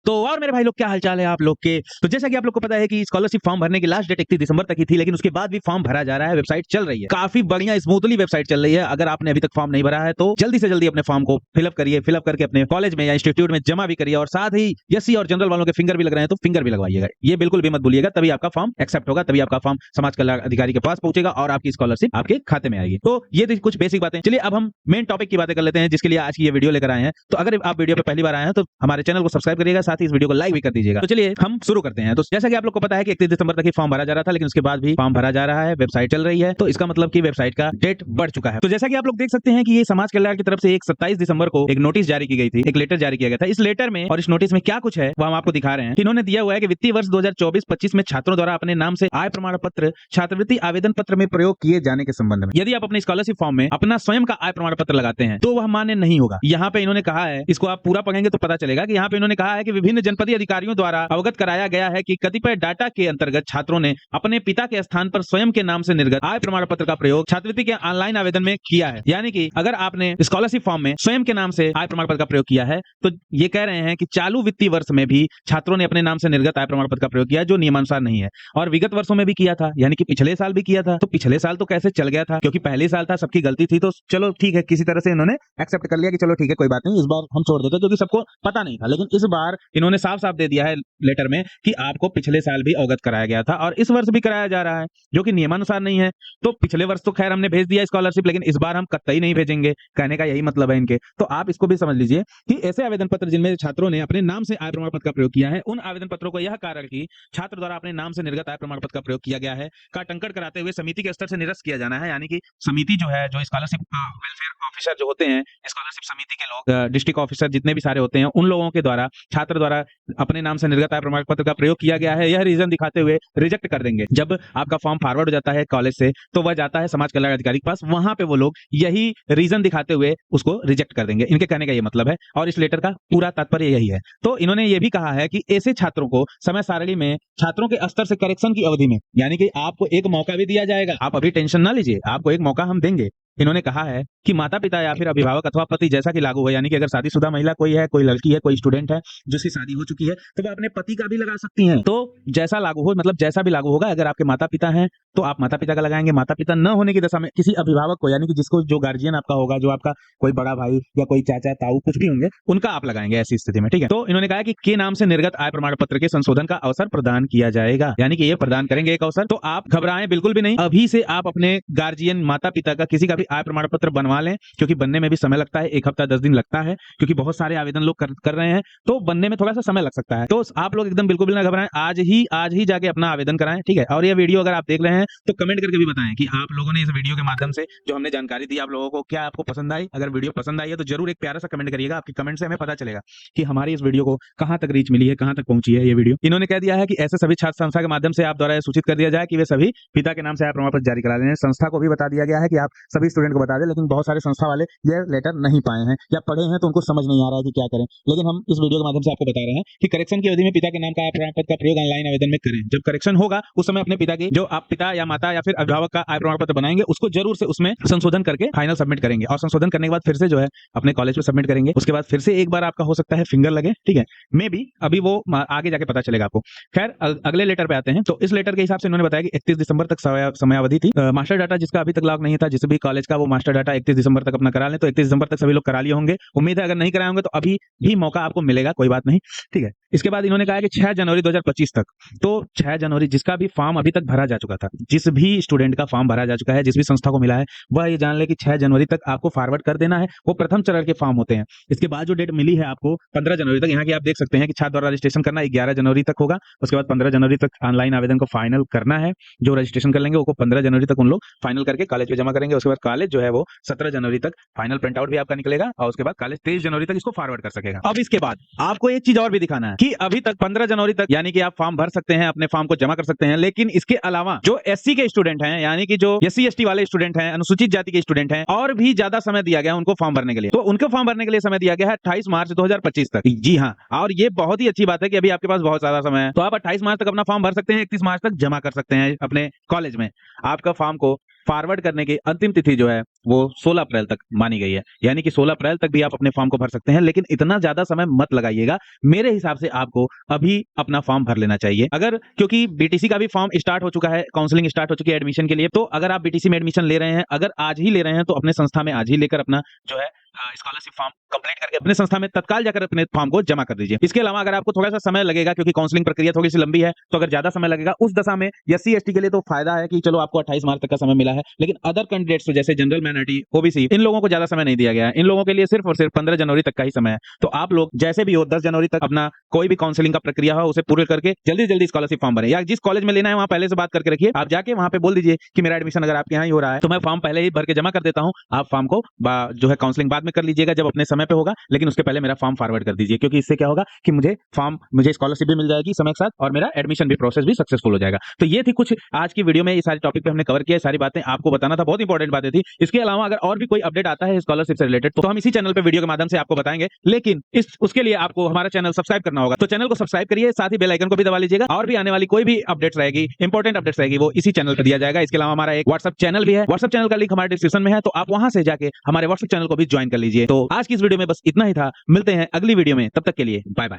तो और मेरे भाई लोग क्या हालचाल है आप लोग के। तो जैसा कि आप लोग को पता है कि स्कॉलरशिप फॉर्म भरने की लास्ट डेट 31 दिसंबर तक ही थी, लेकिन उसके बाद भी फॉर्म भरा जा रहा है। वेबसाइट चल रही है, काफी बढ़िया स्मूथली वेबसाइट चल रही है। अगर आपने अभी तक फॉर्म नहीं भरा है तो जल्दी से जल्दी अपने फॉर्म को फिलअप करिए, फिलअप करके अपने कॉलेज में या इंस्टीट्यूट में जमा भी करिए, और साथ ही एससी और जनरल वालों के फिंगर भी लग रहे हैं तो फिंगर भी लगवाइएगा। ये बिल्कुल भी मत भूलिएगा, तभी आपका फॉर्म एक्सेप्ट होगा, तभी आपका फॉर्म समाज कल्याण अधिकारी के पास पहुंचेगा और आपकी स्कॉलरशिप आपके खाते में आएगी। तो ये थी कुछ बेसिक बातें। चलिए अब हम मेन टॉपिक की बातें कर लेते हैं, जिसके लिए आज की ये वीडियो लेकर आए हैं। तो अगर आप वीडियो पे पहली बार आए हैं तो हमारे चैनल को सब्सक्राइब करिएगा, साथ ही इस वीडियो को लाइक भी कर दीजिएगा। तो चलिए हम शुरू करते हैं। तो जैसा कि आप लोग को पता है कि 31 दिसंबर तक ही फॉर्म भरा जा रहा था, लेकिन उसके बाद भी फॉर्म भरा जा रहा है, वेबसाइट चल रही है, तो इसका मतलब कि वेबसाइट का डेट बढ़ चुका है। तो जैसा कि आप लोग देख सकते हैं कि ये समाज कल्याण की तरफ से एक 27 दिसंबर को एक नोटिस जारी की गई थी, एक लेटर जारी किया गया था। इस लेटर में और इस नोटिस में क्या कुछ है वो हम आपको दिखा रहे हैं। इन्होंने दिया हुआ है कि वित्तीय वर्ष 2024-25 में छात्रों द्वारा अपने नाम से आय प्रमाण पत्र छात्रवृत्ति आवेदन पत्र में प्रयोग किए जाने के संबंध में, यदि आप अपने स्कॉलरशिप फॉर्म में अपना स्वयं का आय प्रमाण पत्र लगाते हैं तो वह मान्य नहीं होगा। यहाँ पे इन्होंने कहा है, इसको आप पूरा पढ़ेंगे तो पता चलेगा कि यहाँ पे इन्होंने कहा है कि विभिन्न जनपदीय अधिकारियों द्वारा अवगत कराया गया है कि कतिपय डाटा के अंतर्गत छात्रों ने अपने पिता के स्थान पर स्वयं के नाम से निर्गत आय प्रमाण पत्र का प्रयोग छात्रवृत्ति के ऑनलाइन आवेदन में किया है। यानी कि अगर आपने स्कॉलरशिप फॉर्म में स्वयं के नाम से आय प्रमाण पत्र का प्रयोग किया है तो ये कह रहे हैं कि चालू वित्तीय वर्ष में भी छात्रों ने अपने नाम से निर्गत आय प्रमाण पत्र का प्रयोग किया, जो नियमानुसार नहीं है, और विगत वर्षों में भी किया था, यानी कि पिछले साल भी किया था। तो पिछले साल तो कैसे चल गया था, क्योंकि पहले साल था, सबकी गलती थी, तो चलो ठीक है, किसी तरह से इन्होंने एक्सेप्ट कर लिया कि चलो ठीक है कोई बात नहीं, इस बार हम छोड़ देते, क्योंकि सबको पता नहीं था। लेकिन इस बार इन्होंने साफ साफ दे दिया है लेटर में कि आपको पिछले साल भी अवगत कराया गया था और इस वर्ष भी कराया जा रहा है, जो कि नियमानुसार नहीं है। तो पिछले वर्ष तो खैर हमने भेज दिया स्कॉलरशिप, लेकिन इस बार हम कतई नहीं भेजेंगे, कहने का यही मतलब है इनके। तो आप इसको भी समझ लीजिए कि ऐसे आवेदन पत्र जिनमें छात्रों ने अपने नाम से आय प्रमाण पत्र का प्रयोग किया है, उन आवेदन पत्रों को यह कारण कि छात्र द्वारा अपने नाम से निर्गत आय प्रमाण पत्र का प्रयोग किया गया है का टंकण कराते हुए समिति के स्तर से निरस्त किया जाना है। यानी कि समिति जो है, जो स्कॉलरशिप वेलफेयर ऑफिसर जो होते हैं, स्कॉलरशिप समिति के लोग, डिस्ट्रिक्ट ऑफिसर जितने भी सारे होते हैं, उन लोगों के द्वारा छात्र द्वारा अपने नाम से निर्गत आय प्रमाण पत्र का प्रयोग किया गया है, यह रीजन दिखाते हुए रिजेक्ट कर देंगे। जब आपका फॉर्म फॉरवर्ड हो जाता है कॉलेज से तो वह जाता है समाज कल्याण अधिकारी के पास, वहां पे वो लोग यही रीजन दिखाते हुए उसको रिजेक्ट कर देंगे। इनके कहने का ये मतलब है, और इस लेटर का पूरा तात्पर्य यही है। तो इन्होंने ये भी कहा है कि ऐसे छात्रों को समय सारणी में छात्रों के स्तर से करेक्शन की अवधि में, यानी कि आपको एक मौका भी दिया जाएगा, आप अभी टेंशन ना लीजिए, आपको एक मौका हम देंगे। इन्होंने कहा है कि माता पिता या फिर अभिभावक अथवा पति जैसा कि लागू हो, यानी कि अगर शादीशुदा महिला कोई है, कोई लड़की है, कोई स्टूडेंट है जिसकी शादी हो चुकी है, तो वह अपने पति का भी लगा सकती हैं। तो जैसा लागू हो, मतलब जैसा भी लागू होगा, अगर आपके माता पिता हैं तो आप माता पिता का लगाएंगे, माता पिता न होने की दशा में किसी अभिभावक को, यानी कि जिसको जो गार्जियन आपका होगा, जो आपका कोई बड़ा भाई या कोई चाचा ताऊ कुछ भी होंगे, उनका आप लगाएंगे ऐसी स्थिति में, ठीक है। तो इन्होंने कहा कि के नाम से निर्गत आय प्रमाण पत्र के संशोधन का अवसर प्रदान किया जाएगा, यानी कि ये प्रदान करेंगे एक अवसर। तो आप घबराएं बिल्कुल भी नहीं, अभी से आप अपने गार्जियन माता पिता का किसी का भी आय प्रमाण पत्र बनवा लें, क्योंकि बनने में भी समय लगता है, 1 हफ्ता 10 दिन लगता है, क्योंकि बहुत सारे आवेदन लोग कर रहे हैं, तो बनने में थोड़ा सा समय लग सकता है। तो आप लोग एकदम बिल्कुल भी ना घबराएं, आज ही जाके अपना आवेदन कराएं, ठीक है। और ये वीडियो अगर आप देख रहे हैं तो कमेंट करके भी बताएं कि आप लोगों ने इस वीडियो के माध्यम से जो हमने जानकारी दी, आप लोगों को क्या आपको पसंद आई। अगर वीडियो पसंद आई है तो जरूर एक प्यारा सा कमेंट करिएगा, आपके कमेंट से हमें पता चलेगा कि हमारी इस वीडियो को कहां तक रीच मिली है, कहां तक पहुंची है ये वीडियो। इन्होंने कह दिया है कि ऐसे सभी छात्र संस्था के माध्यम से आप द्वारा सूचित कर दिया जाए कि वे सभी पिता के नाम से आय प्रमाण पत्र जारी करा लें। संस्था को भी बता दिया गया है कि आप सभी स्टूडेंट को बता दें, लेकिन बहुत सारे संस्था वाले ये लेटर नहीं पाए हैं या पढ़े हैं तो उनको समझ नहीं आ रहा है कि क्या करें। लेकिन हम इस वीडियो के माध्यम से आपको बता रहे हैं कि करेक्शन की अवधि में पिता के नाम का आय प्रमाण पत्र का प्रयोग ऑनलाइन आवेदन में करें। जब करेक्शन होगा उस समय अपने पिता की, जो आप पिता या माता या फिर अभिभावक का आय प्रमाण पत्र बनाएंगे, उसको जरूर से उसमें संशोधन करके फाइनल सबमिट करेंगे, और संशोधन करने के बाद फिर से जो है अपने कॉलेज में सबमिट करेंगे। उसके बाद फिर से एक बार आपका हो सकता है फिंगर लगे, ठीक है, मे बी अभी वो आगे जाके पता चलेगा आपको। खैर अगले लेटर पे आते हैं। तो इस लेटर के हिसाब से इन्होंने बताया कि 31 दिसंबर तक समयावधि थी। मास्टर डाटा जिसका अभी तक लॉग नहीं था, जिस भी कॉलेज का, वो मास्टर डाटा 31 दिसंबर तक अपना करा लें। तो 31 दिसंबर तक सभी लोग करा लिए होंगे, उम्मीद है। अगर नहीं कराए होंगे तो अभी भी मौका आपको मिलेगा, कोई बात नहीं, ठीक है। इसके बाद इन्होंने कहा कि 6 जनवरी 2025 तक, तो 6 जनवरी जिसका भी फॉर्म अभी तक भरा जा चुका था, जिस भी स्टूडेंट का फॉर्म भरा जा चुका है, जिस भी संस्था को मिला है, वह ये जान ले कि 6 जनवरी तक आपको फॉरवर्ड कर देना है। वो प्रथम चरण के फॉर्म होते हैं। इसके बाद जो डेट मिली है आपको 15 जनवरी तक, यहाँ की आप देख सकते हैं कि छात्र द्वारा रजिस्ट्रेशन करना 11 जनवरी तक होगा। उसके बाद 15 जनवरी तक ऑनलाइन आवेदन को फाइनल करना है। जो रजिस्ट्रेशन कर लेंगे वो 15 जनवरी तक उन लोग फाइनल करके कॉलेज में जमा करेंगे। उसके बाद कॉलेज जो है वो 17 जनवरी तक फाइनल प्रिंट आउट भी आपका निकलेगा, और उसके बाद कॉलेज 23 जनवरी तक इसको फॉरवर्ड कर सकेगा। अब इसके बाद आपको एक चीज और भी दिखाना है कि अभी तक 15 जनवरी तक, यानी कि आप फॉर्म भर सकते हैं, अपने फॉर्म को जमा कर सकते हैं, लेकिन इसके अलावा जो एससी के स्टूडेंट हैं, यानी कि जो एससी एसटी वाले स्टूडेंट हैं, अनुसूचित जाति के स्टूडेंट हैं, और भी ज्यादा समय दिया गया उनको फॉर्म भरने के लिए। तो उनको फॉर्म भरने के लिए समय दिया गया है 28 मार्च 2025 तक। जी हाँ, और ये बहुत ही अच्छी बात है कि अभी आपके पास बहुत ज्यादा समय है। तो आप 28 मार्च तक अपना फॉर्म भर सकते हैं, 31 मार्च तक जमा कर सकते हैं अपने कॉलेज में। आपका फॉर्म को फॉरवर्ड करने की अंतिम तिथि जो है वो 16 अप्रैल तक मानी गई है, यानी कि 16 अप्रैल तक भी आप अपने फॉर्म को भर सकते हैं, लेकिन इतना ज्यादा समय मत लगाइएगा। मेरे हिसाब से आपको अभी अपना फॉर्म भर लेना चाहिए, अगर क्योंकि बीटीसी का भी फॉर्म स्टार्ट हो चुका है, काउंसलिंग स्टार्ट हो चुकी है एडमिशन के लिए। तो अगर आप बीटीसी में एडमिशन ले रहे हैं, अगर आज ही ले रहे हैं, तो अपने संस्था में आज ही लेकर अपना जो है स्कॉलरशिप फॉर्म कंप्लीट करके अपने संस्था में तत्काल जाकर अपने फॉर्म को जमा कर दीजिए। इसके अलावा अगर आपको थोड़ा सा समय लगेगा, क्योंकि काउंसलिंग प्रक्रिया थोड़ी सी लंबी है, तो अगर ज्यादा समय लगेगा उस दशा में एससी एसटी के लिए तो फायदा है कि चलो आपको 28 मार्च तक का समय मिला है, लेकिन अदर कैंडिडेट्स जैसे जनरल माइनॉरिटी, ओबीसी, इन लोगों को ज्यादा समय नहीं दिया गया है। इन लोगों के लिए सिर्फ और सिर्फ 15 जनवरी तक का ही समय है। तो आप लोग जैसे भी हो 10 जनवरी तक अपना कोई भी काउंसलिंग का प्रक्रिया हो उसे पूरे करके जल्दी जल्दी स्कॉलरशिप फॉर्म भरें, या जिस कॉलेज में लेना है वहां पहले से बात करके रखिए। आप जाके वहां पे बोल दीजिए कि मेरा एडमिशन अगर आपके यहाँ ही हो रहा है तो मैं फॉर्म पहले ही भर के जमा कर देता हूं, आप फॉर्म को जो है काउंसलिंग बाद में कर लीजिएगा जब अपने समय पे होगा, लेकिन उसके पहले मेरा फॉर्म फॉरवर्ड कर दीजिए, क्योंकि इससे क्या होगा कि मुझे स्कॉलरशिप भी मिल जाएगी समय के साथ और मेरा एडमिशन भी प्रोसेस भी सक्सेसफुल हो जाएगा। तो ये थी कुछ आज की वीडियो में, ये सारी टॉपिक पे हमने कवर किया, सारी बातें आपको बताना था, बहुत इंपॉर्टेंट बातें थी। इसके अलावा अगर और भी कोई अपडेट आता है स्कॉलरशिप से रिलेटेड तो हम इसी चैनल पे वीडियो के माध्यम से आपको बताएंगे, लेकिन उसके लिए आपको हमारा चैनल सब्सक्राइब करना होगा। तो चैनल को सब्सक्राइब करिए, साथ ही बेल आइकन को भी दबा लीजिएगा, और भी आने वाली कोई भी अपडेट्स रहेगी, इंपॉर्टेंट अपडेट्स रहेगी, वो इसी चैनल पर दिया जाएगा। इसके अलावा हमारा एक व्हाट्सएप चैनल भी है, व्हाट्सएप चैनल का लिंक हमारे डिस्क्रिप्शन में है, तो आप वहां से जाके हमारे व्हाट्सएप चैनल को भी ज्वाइन कर लीजिए। तो आज की इस वीडियो में बस इतना ही था, मिलते हैं अगली वीडियो में, तब तक के लिए बाय बाय।